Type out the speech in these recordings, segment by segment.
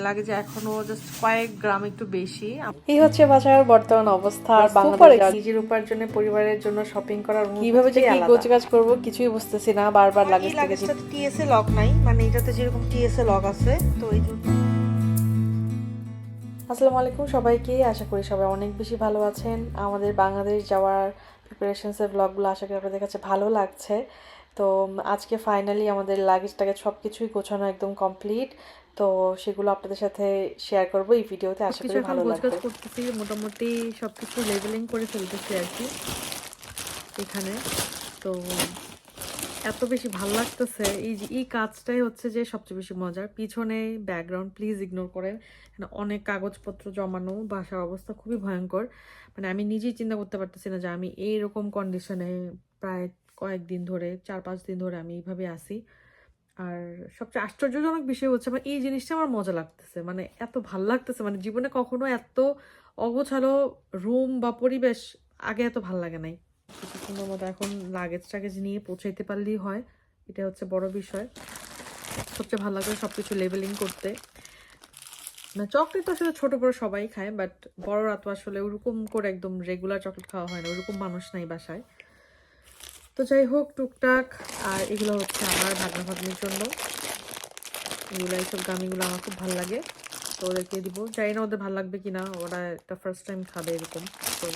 লাগে যে এখনো জাস্ট কয়েক গ্রাম একটু বেশি। এই হচ্ছে বাসার বর্তমান অবস্থা। আর বাংলাদেশ নিজের উপার্জনে পরিবারের জন্য শপিং করার কিভাবে যে কি গোছগাছ করব কিছুই বুঝতেছি না। বারবার লাগেজ থেকে টিএসএ লক নাই, মানে এটাতে যেরকম টিএসএ লক আছে, তো এই জন্য। আসসালামু আলাইকুম সবাইকে, আশা করি সবাই অনেক বেশি ভালো আছেন। আমাদের বাংলাদেশ যাওয়ার প্রিপারেশনসের ব্লগগুলো আশা করি আপনাদের কাছে ভালো লাগছে। তো আজকে ফাইনালি আমাদের লাগেজটাকে সব কিছুই গোছানো একদম কমপ্লিট। তো সেগুলো আপনাদের সাথে শেয়ার করব এই ভিডিওতে, আশা করি ভালো লাগবে। করতেছি, মোটামুটি সবকিছু লেবেলিং করে ফেলতেছি আর কি এখানে। তো এত বেশি ভালো লাগতেছে, এই কাজটাই হচ্ছে যে সবচেয়ে বেশি মজার। পিছনে ব্যাকগ্রাউন্ড প্লিজ ইগনোর করেন, অনেক কাগজপত্র জমানো, বাসার অবস্থা খুবই ভয়ঙ্কর। মানে আমি নিজেই চিন্তা করতে পারতেছি না যে আমি এইরকম কন্ডিশনে প্রায় কয়েকদিন ধরে, 4-5 দিন ধরে আমি এইভাবে আসি। আর সবচেয়ে আশ্চর্যজনক বিষয় হচ্ছে আমার এই জিনিসটা আমার মজা লাগতেছে, মানে এত ভাল লাগতেছে। মানে জীবনে কখনো এত অগোছালো রুম বা পরিবেশ আগে এত ভাল লাগে নাই। কিছুক্ষণের মতো এখন লাগেজ নিয়ে পৌঁছাইতে পারলেই হয়, এটা হচ্ছে বড় বিষয়। সবচেয়ে ভালো লাগে সবকিছু লেবেলিং করতে। মানে চকলেট তো আসলে ছোট বড় সবাই খায়, বাট বড়রা তো আসলে ওরকম করে একদম রেগুলার চকলেট খাওয়া হয় না, ওরকম মানুষ নাই বাসায়। তো যাই হোক, টুকটাক। আর এগুলো হচ্ছে আমার ভাগ্না ভাগ্নির জন্য, এগুলো এইসব গামিগুলো আমার খুব ভালো লাগে, তো ওদেরকে দিব। জানি না ওদের ভালো লাগবে কিনা, ওরা একটা ফার্স্ট টাইম খাবে এরকম। তো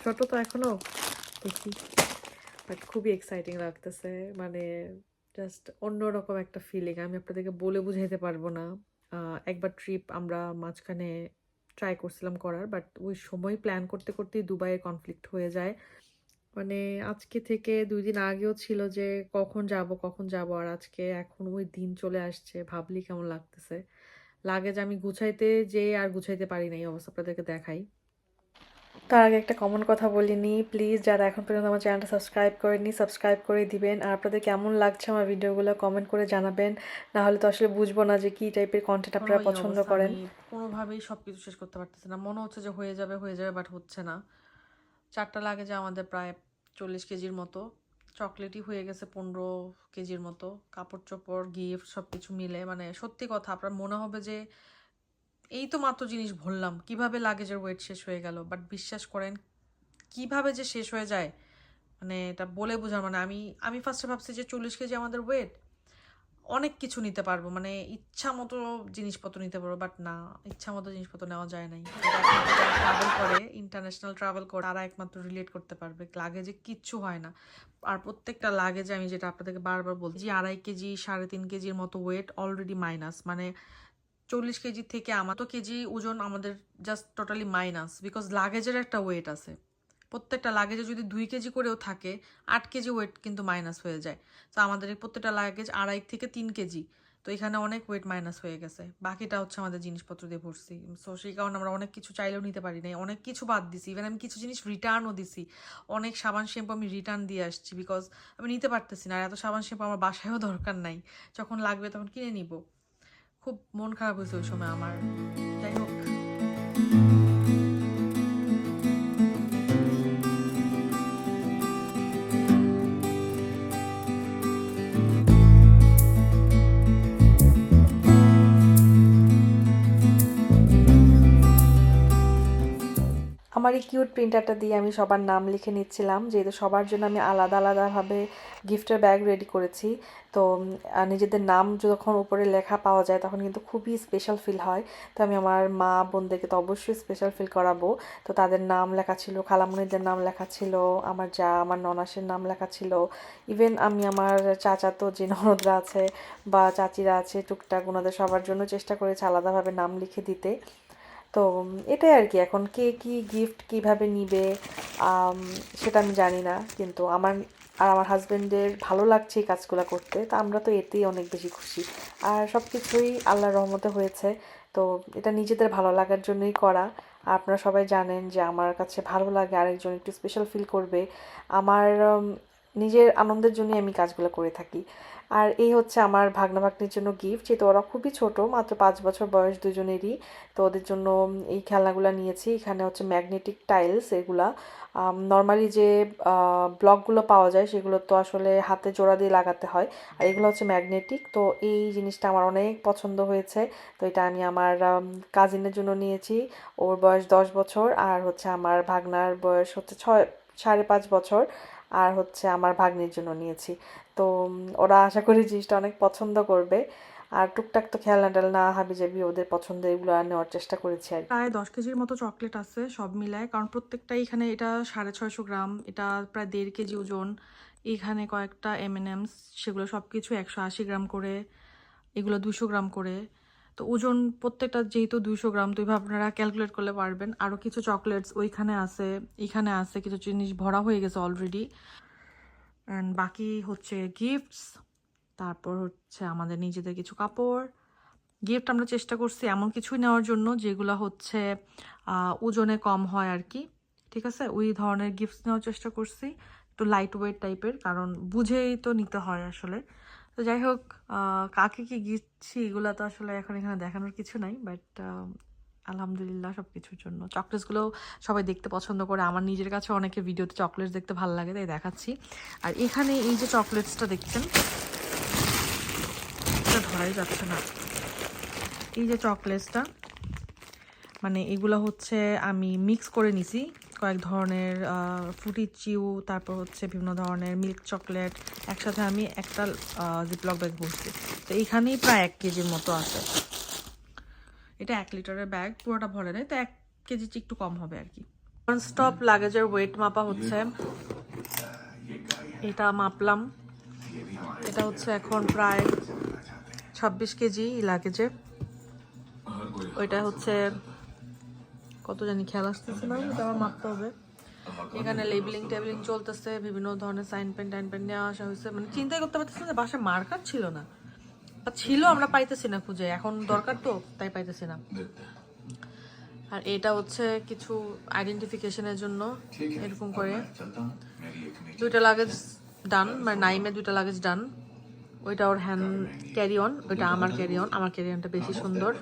ছোট তো এখনো, দেখি। বাট খুবই এক্সাইটিং লাগতেছে, মানে জাস্ট অন্যরকম একটা ফিলিং, আমি আপনাদেরকে বলে বুঝাইতে পারবো না। একবার ট্রিপ আমরা মাঝখানে ট্রাই করছিলাম করার, বাট ওই সময় প্ল্যান করতে করতেই দুবাইয়ে কনফ্লিক্ট হয়ে যায়। মানে আজকে থেকে 2 দিন আগেও ছিল যে কখন যাব, আর আজকে এখন ওই দিন চলে আসছে, ভাবলি কেমন লাগতেছে। লাগেজ আমি গুছাইতে আর গুছাইতে পারি না, এই অবস্থা আপনাদেরকে দেখাই। তার আগে একটা কমন কথা বলিনি, প্লিজ যারা এখন পর্যন্ত আমার চ্যানেলটা সাবস্ক্রাইব করেনি সাবস্ক্রাইব করে দিবেন। আর আপনাদের কেমন লাগছে আমার ভিডিওগুলো কমেন্ট করে জানাবেন, না হলে তো আসলে বুঝবো না যে কী টাইপের কন্টেন্ট আপনারা পছন্দ করেন। আমি কোনোভাবেই সবকিছু শেষ করতে পারতেছি না, মনে হচ্ছে যে হয়ে যাবে বাট হচ্ছে না। 4টা লাগেজে আমাদের প্রায় 40 কেজির মতো চকলেটই হয়ে গেছে, 15 কেজির মতো কাপড় চোপড় গিফট সবকিছু মিলে। মানে সত্যি কথা, আপনার মনে হবে যে এই তো মাত্র জিনিস ভরলাম, কিভাবে লাগেজের ওয়েট শেষ হয়ে গেল। বাট বিশ্বাস করেন, কিভাবে যে শেষ হয়ে যায়, মানে এটা বলে বোঝার, মানে আমি ফার্স্টে ভাবছি যে 40 কেজি আমাদের ওয়েট, অনেক কিছু নিতে পারবো, মানে ইচ্ছা মতো জিনিসপত্র নিতে পারবো। বাট না, ইচ্ছা মতো জিনিসপত্র নেওয়া যায় নাই। ট্রাভেল করে, ইন্টারন্যাশনাল ট্রাভেল করে, তারা একমাত্র রিলেট করতে পারবে, লাগেজে কিচ্ছু হয় না। আর প্রত্যেকটা লাগেজে, আমি যেটা আপনাদেরকে বারবার বলছি, 2.5 কেজি 3.5 কেজির মতো ওয়েট অলরেডি মাইনাস। মানে 40 কেজি থেকে আমার তো কেজি ওজন আমাদের জাস্ট টোটালি মাইনাস, বিকজ লাগেজের একটা ওয়েট আছে। প্রত্যেকটা লাগেজে যদি 2 কেজি করেও থাকে, 8 কেজি ওয়েট কিন্তু মাইনাস হয়ে যায়। তো আমাদের এই প্রত্যেকটা লাগেজ 2.5 থেকে 3 কেজি, তো এখানে অনেক ওয়েট মাইনাস হয়ে গেছে। বাকিটা হচ্ছে আমাদের জিনিসপত্র দিয়ে ভরছি। সো সেই কারণে আমরা অনেক কিছু চাইলেও নিতে পারি নাই, অনেক কিছু বাদ দিছি। ইভেন আমি কিছু জিনিস রিটার্নও দিছি, অনেক সাবান শ্যাম্পু আমি রিটার্ন দিয়ে আসছি, বিকজ আমি নিতে পারতেছি না। আর এত সাবান শ্যাম্পু আমার বাসায়ও দরকার নাই, যখন লাগবে তখন কিনে নিব। খুব মন খারাপ হয়েছে ওই সময় আমার। যাই হোক, আমার এই কিউট প্রিন্টারটা দিয়ে আমি সবার নাম লিখে নিচ্ছিলাম, যেহেতু সবার জন্য আমি আলাদা আলাদাভাবে গিফটের ব্যাগ রেডি করেছি। তো নিজেদের নাম যখন উপরে লেখা পাওয়া যায় তখন কিন্তু খুবই স্পেশাল ফিল হয়। তো আমি আমার মা বোনদেরকে তো অবশ্যই স্পেশাল ফিল করাবো। তো তাদের নাম লেখা ছিল, খালামণিদের নাম লেখা ছিল, আমার যা আমার ননাসের নাম লেখা ছিল। ইভেন আমি আমার চাচাতো যে ননদরা আছে বা চাচিরা আছে টুকটাক, ওনাদের সবার জন্য চেষ্টা করেছি আলাদাভাবে নাম লিখে দিতে। তো এটাই আর কি, এখন কে কী গিফট কীভাবে নিবে সেটা আমি জানি না, কিন্তু আমার হাজব্যান্ডের ভালো লাগছে এই কাজগুলো করতে, তো আমরা তো এতেই অনেক বেশি খুশি। আর সব কিছুই আল্লাহর রহমতে হয়েছে। তো এটা নিজেদের ভালো লাগার জন্যই করা। আপনারা সবাই জানেন যে আমার কাছে ভালো লাগে আরেকজন একটু স্পেশাল ফিল করবে, আমার নিজের আনন্দের জন্যই আমি কাজগুলো করে থাকি। আর এই হচ্ছে আমার ভাগনা ভাগ্নির জন্য গিফট, যেহেতু ওরা খুবই ছোট, মাত্র 5 বছর বয়স দুজনেরই। তো ওদের জন্য এই খেলনাগুলো নিয়েছি। এখানে হচ্ছে ম্যাগনেটিক টাইলস, এগুলা নর্মালি যে ব্লকগুলো পাওয়া যায় সেগুলো তো আসলে হাতে জোড়া দিয়ে লাগাতে হয়, আর এগুলো হচ্ছে ম্যাগনেটিক। তো এই জিনিসটা আমার অনেক পছন্দ হয়েছে। তো এটা আমি আমার কাজিনের জন্য নিয়েছি, ওর বয়স 10 বছর, আর হচ্ছে আমার ভাগনার বয়স হচ্ছে 5.5 বছর, আর হচ্ছে আমার ভাগ্নির জন্য নিয়েছি। তো ওরা আশা করি জিনিসটা অনেক পছন্দ করবে। আর টুকটাক তো খেলনা টেলনা হাবিজাবি ওদের পছন্দের এগুলো আর নেওয়ার চেষ্টা করেছি আর কি। প্রায় 10 কেজির মতো চকলেট আছে সব মিলায়, কারণ প্রত্যেকটাই এখানে, এটা 650 গ্রাম, এটা প্রায় 1.5 কেজি ওজন। এখানে কয়েকটা M&M's, সেগুলো সব কিছু 180 গ্রাম করে, এগুলো 200 গ্রাম করে। তো ওজন প্রত্যেকটা যেহেতু 200 গ্রাম, তো এইভাবে আপনারা ক্যালকুলেট করলে পারবেন। আরও কিছু চকলেটস ওইখানে আছে, এখানে আছে, কিছু জিনিস ভরা হয়ে গেছে অলরেডি। অ্যান্ড বাকি হচ্ছে গিফটস, তারপর হচ্ছে আমাদের নিজেদের কিছু কাপড়। গিফট আমরা চেষ্টা করছি এমন কিছুই নেওয়ার জন্য যেগুলো হচ্ছে ওজনে কম হয় আর কি, ঠিক আছে, ওই ধরনের গিফটস নেওয়ার চেষ্টা করছি, একটু লাইট ওয়েট টাইপের, কারণ বুঝেই তো নিতে হয় আসলে। তো যাই হোক, কাকে কি গিফটছি এগুলো তো আসলে এখন এখানে দেখানোর কিছু নাই, বাট আলহামদুলিল্লাহ সব কিছুর জন্য। চকলেটসগুলো সবাই দেখতে পছন্দ করে, আমার নিজের কাছে অনেকে ভিডিওতে চকলেটস দেখতে ভালো লাগে, তাই দেখাচ্ছি। আর এখানে এই যে চকলেটসটা দেখছেন, এটা ধরাই যাচ্ছে না, এই যে চকলেটসটা, মানে এগুলো হচ্ছে আমি মিক্স করে নিছি কয়েক ধরনের ফ্রুটি চিউ, তারপর হচ্ছে বিভিন্ন ধরনের মিল্ক চকলেট একসাথে আমি একটা জিপলক ব্যাগ ভরছি। তো এইখানেই প্রায় 1 কেজির মতো আছে। এটা 1 লিটারের ব্যাগ, পুরোটা ভরে নেয়, তো 1 কেজি একটু কম হবে আর কি। নন স্টপ লাগেজের ওয়েট মাপা হচ্ছে, এটা মাপলাম, এটা হচ্ছে এখন প্রায় 26 কেজি লাগেজে। ওইটা হচ্ছে কত জানি খেয়াল আসতেছে না, এটা আমার মাপতে হবে। এখানে লেবেলিং টেবিলিং চলতেছে, বিভিন্ন ধরনের সাইন পেন টাইন পেন নেওয়া আসা হয়েছে, মানে চিন্তাই করতে পারতেছি না যে বাসায় মার্কার ছিল না, বা ছিল আমরা পাইতেছি না খুঁজে, এখন দরকার তো তাই পাইতেছি না। আর এটা হচ্ছে কিছু আইডেন্টিফিকেশনের জন্য এরকম করে 2টা লাগেজ ডান, মানে নাইমে 2টা লাগেজ ডান। ওইটা ওর হ্যান্ড ক্যারি অন, ওইটা আমার ক্যারি অন, আমার ক্যারি অনটা বেশি সুন্দর।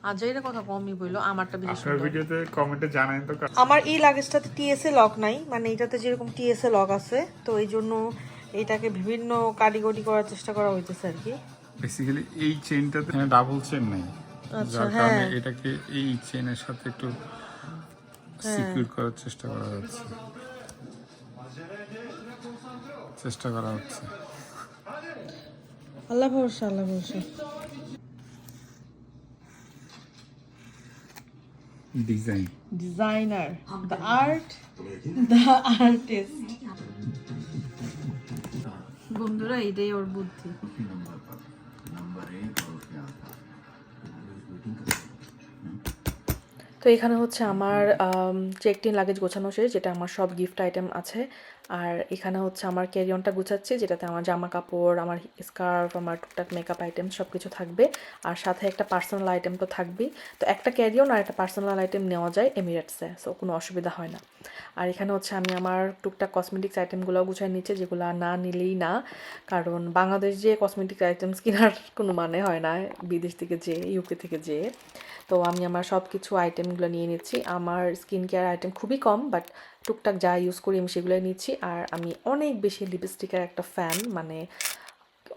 আর যেটা কথা কমই বললো, আমারটা বেশি সুন্দর। ভিডিওতে কমেন্টে জানান তো। আমার এই লাগেজটাতে টিএসএ লক নাই, মানে এটাতে যেরকম টিএসএ লক আছে, তো এই জন্য এটাকে বিভিন্ন কারিগরি করার চেষ্টা করা হইতেছে আর কি। বেসিক্যালি এই চেইনটাতে ডাবল চেইন নাই, আচ্ছা, যার কারণে হ্যাঁ, এটাকে এই চেইনের সাথে একটু সিকিউর করার চেষ্টা করা হচ্ছে, আল্লাহ ভরসা, আল্লাহ ভরসা। Design designer, the art, the artist. বন্ধুরা, এটাই ওর বুদ্ধি। তো এখানে হচ্ছে আমার চেক ইন লাগেজ গোছানো শেষ, যেটা আমার সব গিফট আইটেম আছে। আর এখানে হচ্ছে আমার ক্যারি অনটা গুছাচ্ছি, যেটাতে আমার জামা কাপড়, আমার স্কার্ফ, আমার টুকটাক মেকআপ আইটেম সব কিছু থাকবে। আর সাথে একটা পার্সোনাল আইটেম তো থাকবেই। তো একটা ক্যারি অন আর একটা পার্সোনাল আইটেম নেওয়া যায় এমিরেটসে, সো কোনো অসুবিধা হয় না। আর এখানে হচ্ছে আমি আমার টুকটাক কসমেটিক্স আইটেমগুলো গুছাই নিচ্ছে, যেগুলো না নিলেই না, কারণ বাংলাদেশ যে কসমেটিক্স আইটেমস কেনার কোনো মানে হয় না বিদেশ থেকে যেয়ে, ইউকে থেকে যেয়ে। তো আমি আমার সব কিছু আইটেমগুলো নিয়ে নিচ্ছি। আমার স্কিন কেয়ার আইটেম খুবই কম, বাট টুকটাক যা ইউজ করি আমি সেগুলোই নিচ্ছি। আর আমি অনেক বেশি লিপস্টিকের একটা ফ্যান, মানে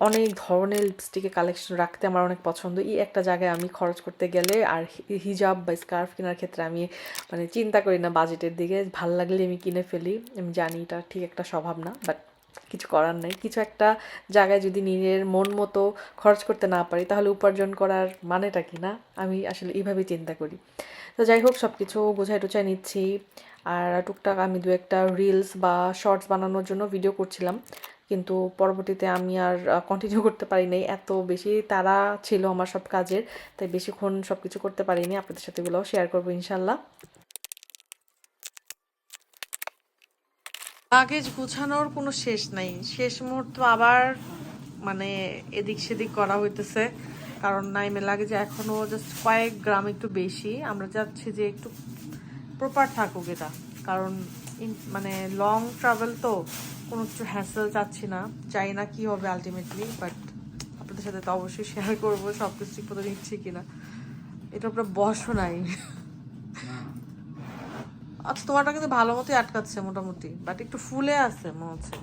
অনেক ধরনের লিপস্টিকের কালেকশন রাখতে আমার অনেক পছন্দ। এই একটা জায়গায় আমি খরচ করতে গেলে, আর হিজাব বা স্কার্ফ কেনার ক্ষেত্রে আমি মানে চিন্তা করি না বাজেটের দিকে, ভাল লাগলে আমি কিনে ফেলি। আমি জানি এটা ঠিক একটা স্বভাব না, বাট কিছু করার নেই। কিছু একটা জায়গায় যদি নিজের মন মতো খরচ করতে না পারি, তাহলে উপার্জন করার মানেটা কি না, আমি আসলে এইভাবেই চিন্তা করি। তো যাই হোক, সব কিছু গোছায় টোছায় নিচ্ছি। আর টুকটাক আমি 2-একটা রিলস বা শর্টস বানানোর জন্য ভিডিও করছিলাম, কিন্তু পরবর্তীতে আমি আর কন্টিনিউ করতে পারি নাই, এত বেশি তাড়া ছিল আমার সব কাজের, তাই বেশিক্ষণ সব কিছু করতে পারিনি। আপনাদের সাথে এগুলোও শেয়ার করবো ইনশাল্লাহ। লাগেজ গুছানোর কোনো শেষ নাই, শেষ মুহূর্ত আবার মানে এদিক সেদিক করা হইতেছে, কারণ নাইমে লাগেজে এখনো জাস্ট কয়েক গ্রাম একটু বেশি। আমরা চাচ্ছি যে একটু প্রপার থাকুক এটা, কারণ মানে লং ট্রাভেল তো কোনো কিছু হ্যাসেল চাচ্ছি না, চাই না কি হবে আলটিমেটলি, বাট আপনাদের সাথে তো অবশ্যই শেয়ার করবো সব কিছু ঠিক মতো নিচ্ছি কিনা। এটা উপরে বসও নাই। আচ্ছা তোমারটা কিন্তু ভালো মতোই আটকাচ্ছে মোটামুটি, বাট একটু ফুলে আছে মনে হচ্ছে।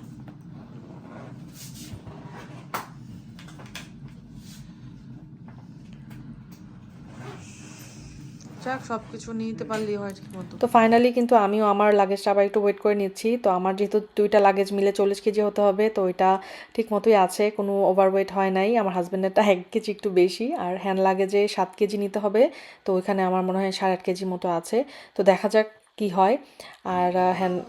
যাক সবকিছু নিতে পারলেই হয় ঠিক মতো। তো ফাইনালি কিন্তু আমিও আমার লাগেজটা আবার একটু ওয়েট করে নিচ্ছি। তো আমার যেহেতু 2টা লাগেজ মিলে 40 কেজি হতে হবে, তো ওইটা ঠিক মতোই আছে, কোনো ওভারওয়েট হয় নাই। আমার হাজব্যান্ডেরটা 1 কেজি একটু বেশি, আর হ্যান্ড লাগেজে 7 কেজি নিতে হবে। তো ওইখানে আমার মনে হয় 8.5 কেজি মতো আছে। তো দেখা যাক কি হয়। আর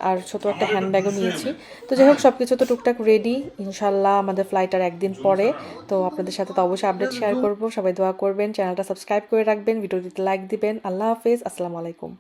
আর ছোট একটা হ্যান্ডব্যাগও নিয়েছি। তো যাই হোক, সব কিছু তো টুকটাক রেডি। ইনশাল্লাহ আমাদের ফ্লাইট আর একদিন পরে। তো আপনাদের সাথে তো অবশ্যই আপডেট শেয়ার করব। সবাই দোয়া করবেন, চ্যানেলটা সাবস্ক্রাইব করে রাখবেন, ভিডিওটিতে লাইক দিবেন। আল্লাহ হাফেজ, আসসালামু আলাইকুম।